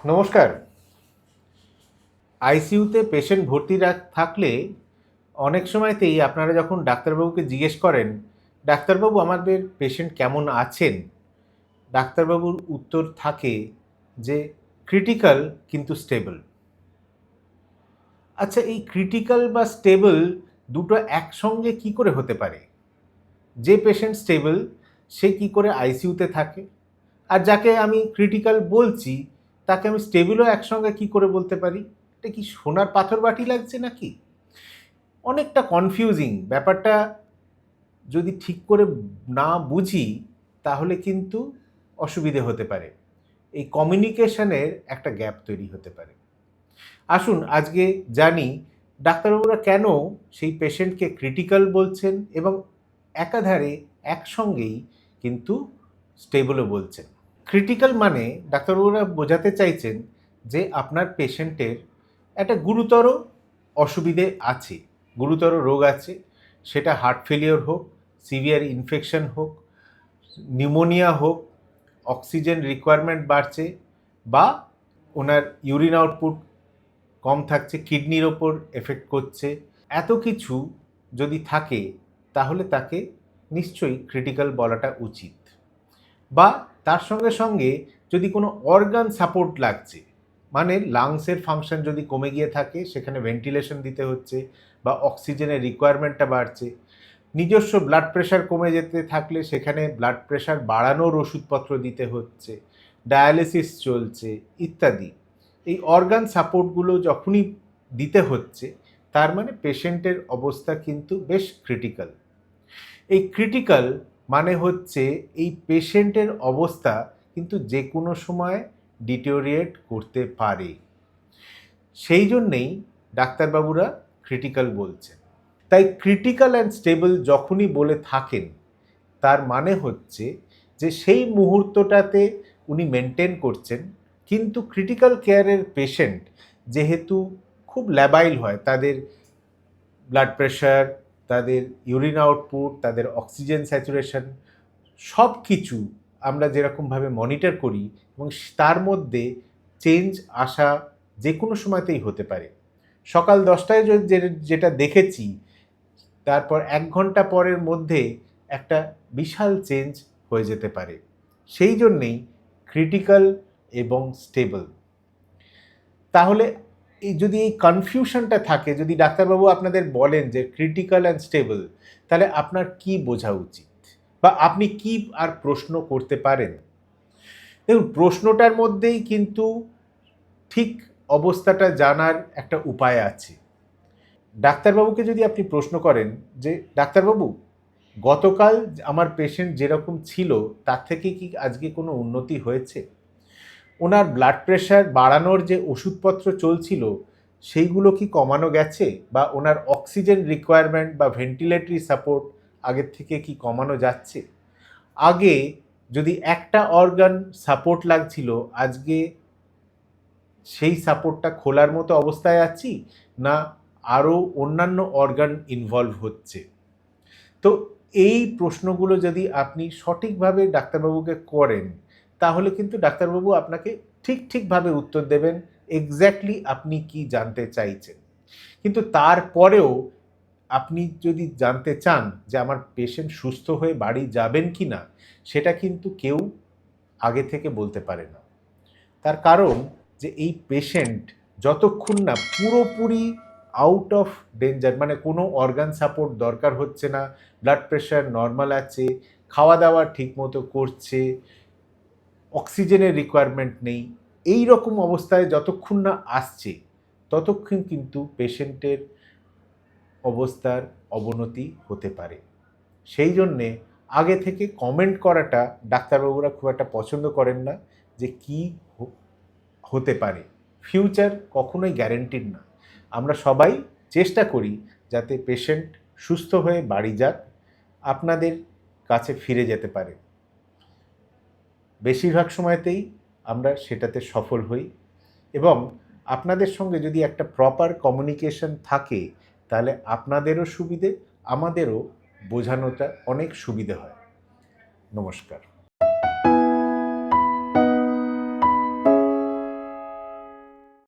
নমস্কার। আইসিইউতে পেশেন্ট ভর্তি থাকলে অনেক সময়তেই আপনারা যখন ডাক্তারবাবুকে জিজ্ঞেস করেন, "ডাক্তারবাবু আমাদের পেশেন্ট কেমন আছেন?" ডাক্তারবাবুর উত্তর থাকে যে, "ক্রিটিক্যাল কিন্তু স্টেবল।" আচ্ছা, এই ক্রিটিক্যাল বা স্টেবল দুটো একসঙ্গে কি করে হতে পারে? যে পেশেন্ট স্টেবল সে কি করে আইসিইউতে থাকে? আর যাকে আমি ক্রিটিক্যাল বলছি তাকে আমি স্টেবলও একসঙ্গে কি করে বলতে পারি? এটা কি সোনার পাথর বাটি লাগছে নাকি? অনেকটা কনফিউজিং ব্যাপারটা। যদি ঠিক করে না বুঝি তাহলে কিন্তু অসুবিধে হতে পারে। এই কমিউনিকেশনের একটা গ্যাপ তৈরি হতে পারে। আসুন আজকে জানি ডাক্তারবাবুরা কেন সেই পেশেন্টকে ক্রিটিক্যাল বলছেন এবং একাধারে একসঙ্গেই কিন্তু স্টেবলও বলছেন। ক্রিটিক্যাল মানে ডাক্তারবাবুরা বোঝাতে চাইছেন যে আপনার পেশেন্টের একটা গুরুতর অসুবিধে আছে, গুরুতর রোগ আছে। সেটা হার্ট ফেলিওর হোক, সিভিয়ার ইনফেকশন হোক, নিউমোনিয়া হোক, অক্সিজেন রিকোয়ারমেন্ট বাড়ছে, বা ওনার ইউরিন আউটপুট কম থাকছে, কিডনির ওপর এফেক্ট করছে। এত কিছু যদি থাকে তাহলে তাকে নিশ্চয়ই ক্রিটিক্যাল বলাটা উচিত। বা তার সঙ্গে সঙ্গে যদি কোনো অর্গান সাপোর্ট লাগছে, মানে লাংসের ফাংশন যদি কমে গিয়ে থাকে সেখানে ভেন্টিলেশন দিতে হচ্ছে, বা অক্সিজেনের রিকোয়ারমেন্টটা বাড়ছে, নিজস্ব ব্লাড প্রেশার কমে যেতে থাকলে সেখানে ব্লাড প্রেশার বাড়ানোর ওষুধপত্র দিতে হচ্ছে, ডায়ালিসিস চলছে ইত্যাদি। এই অর্গান সাপোর্টগুলো যখনই দিতে হচ্ছে তার মানে পেশেন্টের অবস্থা কিন্তু বেশ ক্রিটিক্যাল। এই ক্রিটিক্যাল মানে হচ্ছে এই পেশেন্টের অবস্থা কিন্তু যে কোনো সময় ডিটোরিয়েট করতে পারে। সেই জন্যেই ডাক্তারবাবুরা ক্রিটিক্যাল বলছেন। তাই ক্রিটিক্যাল অ্যান্ড স্টেবল যখনই বলে থাকেন তার মানে হচ্ছে যে সেই মুহূর্তটাতে উনি মেনটেন করছেন, কিন্তু ক্রিটিক্যাল কেয়ারের পেশেন্ট যেহেতু খুব ল্যাবাইল হয়, তাদের ব্লাড প্রেশার, তাদের ইউরিন আউটপুট, তাদের অক্সিজেন স্যাচুরেশন সব কিছু আমরা যেরকমভাবে মনিটর করি এবং তার মধ্যে চেঞ্জ আসা যে কোনো সময়তেই হতে পারে। সকাল 10টায় যেটা দেখেছি তারপর 1 ঘন্টা পরের মধ্যে একটা বিশাল চেঞ্জ হয়ে যেতে পারে। সেই জন্যেই ক্রিটিক্যাল এবং স্টেবল। তাহলে যদি এই কনফিউশনটা থাকে, যদি ডাক্তারবাবু আপনাদের বলেন যে ক্রিটিক্যাল অ্যান্ড স্টেবল, তাহলে আপনার কি বোঝা উচিত? বা আপনি কি আর প্রশ্ন করতে পারেন? দেখুন, প্রশ্নটার মধ্যেই কিন্তু ঠিক অবস্থাটা জানার একটা উপায় আছে। ডাক্তারবাবুকে যদি আপনি প্রশ্ন করেন যে, "ডাক্তারবাবু, গতকাল আমার পেশেন্ট যেরকম ছিল তার থেকে কি আজকে কোনো উন্নতি হয়েছে? ওনার ব্লাড প্রেশার বাড়ানোর যে ওষুধপত্র চলছিল সেইগুলো কি কমানো গেছে? বা ওনার অক্সিজেন রিকোয়ারমেন্ট বা ভেন্টিলেটরি সাপোর্ট আগের থেকে কি কমানো যাচ্ছে? আগে যদি একটা অর্গান সাপোর্ট লাগছিল, আজকে সেই সাপোর্টটা খোলার মতো অবস্থায় আছি, না আরও অন্যান্য অর্গান ইনভলভ হচ্ছে?" তো এই প্রশ্নগুলো যদি আপনি সঠিকভাবে ডাক্তারবাবুকে করেন তাহলে কিন্তু ডাক্তারবাবু আপনাকে ঠিকভাবে উত্তর দেবেন, এক্স্যাক্টলি আপনি কি জানতে চাইছেন। কিন্তু তারপরেও আপনি যদি জানতে চান যে আমার পেশেন্ট সুস্থ হয়ে বাড়ি যাবেন কি না, সেটা কিন্তু কেউ আগে থেকে বলতে পারে না। তার কারণ যে এই পেশেন্ট যতক্ষণ না পুরোপুরি আউট অফ ডেঞ্জার, মানে কোনো অর্গান সাপোর্ট দরকার হচ্ছে না, ব্লাড প্রেশার নর্মাল আছে, খাওয়া দাওয়া ঠিকমতো করছে, অক্সিজেনের রিকোয়ারমেন্ট নেই, এই রকম অবস্থায় যতক্ষণ না আসছে ততক্ষণ কিন্তু পেশেন্টের অবস্থার অবনতি হতে পারে। সেই জন্যে আগে থেকে কমেন্ট করাটা ডাক্তারবাবুরা খুব একটা পছন্দ করেন না, যে কী হতে পারে। ফিউচার কখনোই গ্যারান্টিড না। আমরা সবাই চেষ্টা করি যাতে পেশেন্ট সুস্থ হয়ে বাড়ি যাক, আপনাদের কাছে ফিরে যেতে পারে। বেশিরভাগ সময়তেই আমরা সেটাতে সফল হই এবং আপনাদের সঙ্গে যদি একটা প্রপার কমিউনিকেশন থাকে তাহলে আপনাদেরও সুবিধে, আমাদেরও বোঝানোটা অনেক সুবিধে হয়। নমস্কার।